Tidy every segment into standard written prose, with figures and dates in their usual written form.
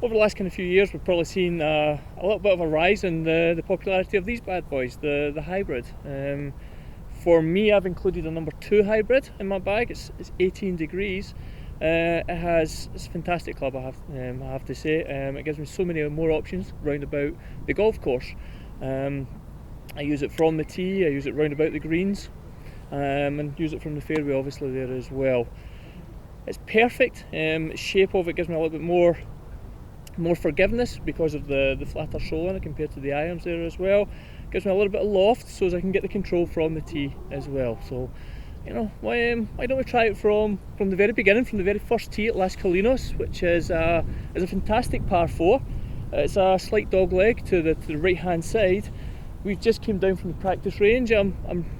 over the last kind of few years, we've probably seen a little bit of a rise in the popularity of these bad boys, the hybrid. For me, I've included a number 2 hybrid in my bag. It's 18 degrees. It's a fantastic club, I have to say. It gives me so many more options round about the golf course. I use it from the tee, I use it round about the greens, and use it from the fairway obviously there as well. It's perfect. The shape of it gives me a little bit more forgiveness because of the flatter sole on it compared to the irons there as well. Gives me a little bit of loft so as I can get the control from the tee as well. So, you know, why don't we try it from the very beginning, from the very first tee at Las Colinas, which is a fantastic par 4. It's a slight dog leg to the right hand side. We've just came down from the practice range. I'm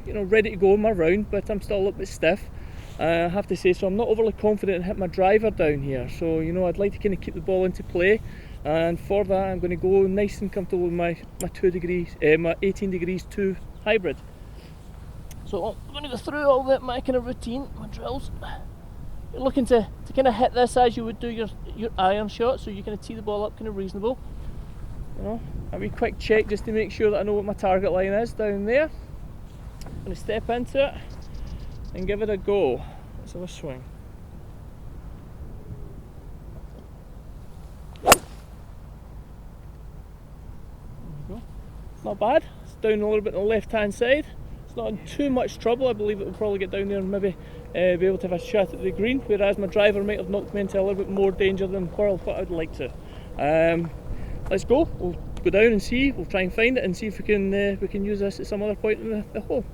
ready to go on my round, but I'm still a little bit stiff. I have to say, so I'm not overly confident in hitting my driver down here. So, you know, I'd like to kind of keep the ball into play, and for that I'm going to go nice and comfortable with my 18 degrees 2 hybrid. So I'm going to go through all my kind of routine, my drills. You're looking to kind of hit this as you would do your iron shot, so you kind of tee the ball up kind of reasonable. You know, a wee quick check just to make sure that I know what my target line is down there. I'm going to step into it and give it a go. Let's have a swing. There we go. Not bad. It's down a little bit on the left hand side. It's not in too much trouble. I believe it will probably get down there and maybe be able to have a shot at the green, whereas my driver might have knocked me into a little bit more danger than what I'd like to. Let's go. We'll go down and see. We'll try and find it and see if we can use this at some other point in the hole.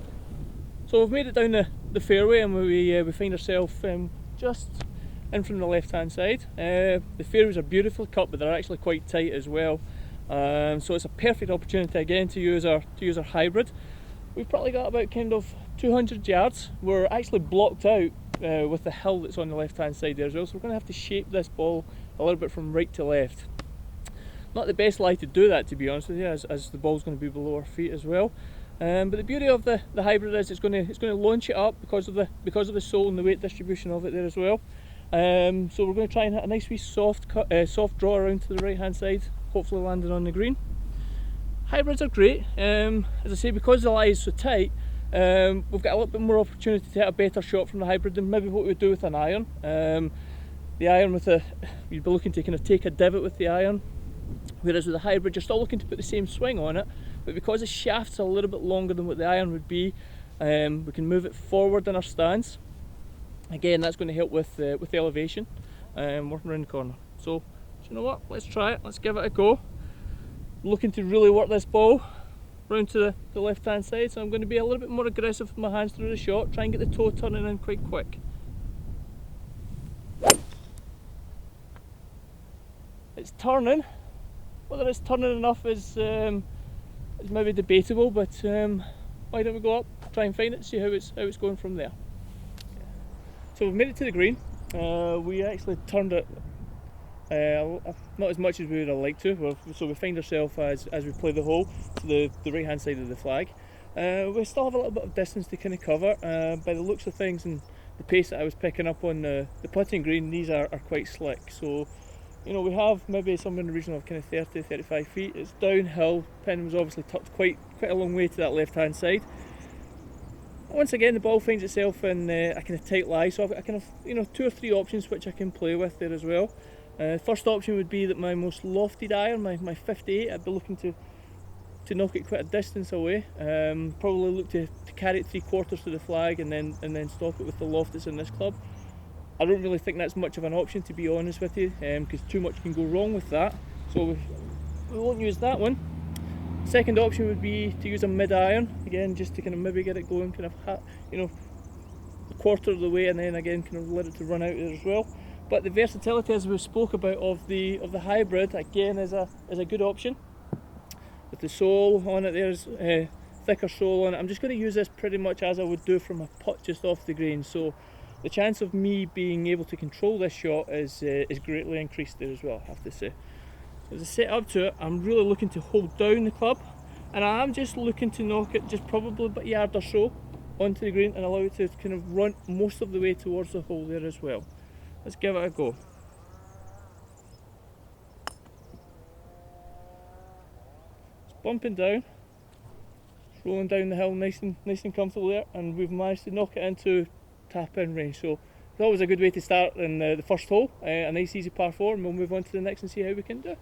So we've made it down the fairway, and we find ourselves just in from the left hand side. The fairways are beautifully cut, but they're actually quite tight as well. So it's a perfect opportunity again to use our hybrid. We've probably got about kind of 200 yards. We're actually blocked out with the hill that's on the left hand side there as well, so we're going to have to shape this ball a little bit from right to left. Not the best lie to do that, to be honest with you, as the ball's going to be below our feet as well. But the beauty of the hybrid is it's going to launch it up because of the sole and the weight distribution of it there as well. So we're going to try and hit a nice wee soft draw around to the right hand side, hopefully landing on the green. Hybrids are great. As I say, because the lie is so tight, we've got a little bit more opportunity to hit a better shot from the hybrid than maybe what we would do with an iron. The iron you'd be looking to kind of take a divot with the iron, whereas with the hybrid you're still looking to put the same swing on it, but because the shaft's a little bit longer than what the iron would be, we can move it forward in our stance. Again, that's going to help with elevation, working around the corner. So, you know what? Let's try it. Let's give it a go. Looking to really work this ball round to the left hand side, so I'm going to be a little bit more aggressive with my hands through the shot, try and get the toe turning in quite quick. It's turning. Whether it's turning enough is maybe debatable, but why don't we go up, try and find it, see how it's going from there. So we've made it to the green. We actually turned it not as much as we would have liked to, so we find ourselves as we play the hole to the right hand side of the flag. We still have a little bit of distance to kind of cover. By the looks of things and the pace that I was picking up on the putting green, these are quite slick. So, you know, we have maybe somewhere in the region of kind of 30-35 feet. It's downhill. Pin was obviously tucked quite a long way to that left hand side. Once again, the ball finds itself in a kind of tight lie, so I've got a kind of, you know, 2 or 3 options which I can play with there as well. First option would be that my most lofted iron, my 58, I'd be looking to knock it quite a distance away. Probably look to carry it 3/4 to the flag and then stop it with the loft that's in this club. I don't really think that's much of an option, to be honest with you, because too much can go wrong with that. So we won't use that one. Second option would be to use a mid iron, again just to kind of maybe get it going, kind of, you know, a quarter of the way, and then again kind of let it to run out there as well. But the versatility, as we spoke about, of the hybrid again is a good option. With the sole on it, there's thicker sole on it. I'm just going to use this pretty much as I would do from a putt just off the green. So the chance of me being able to control this shot is greatly increased there as well, I have to say. As I set up to it, I'm really looking to hold down the club, and I am just looking to knock it just probably about a yard or so onto the green and allow it to kind of run most of the way towards the hole there as well. Let's give it a go. bumping down, rolling down the hill nice and comfortable there, and we've managed to knock it into tap-in range. So that was a good way to start in the first hole, a nice easy par 4, and we'll move on to the next and see how we can do.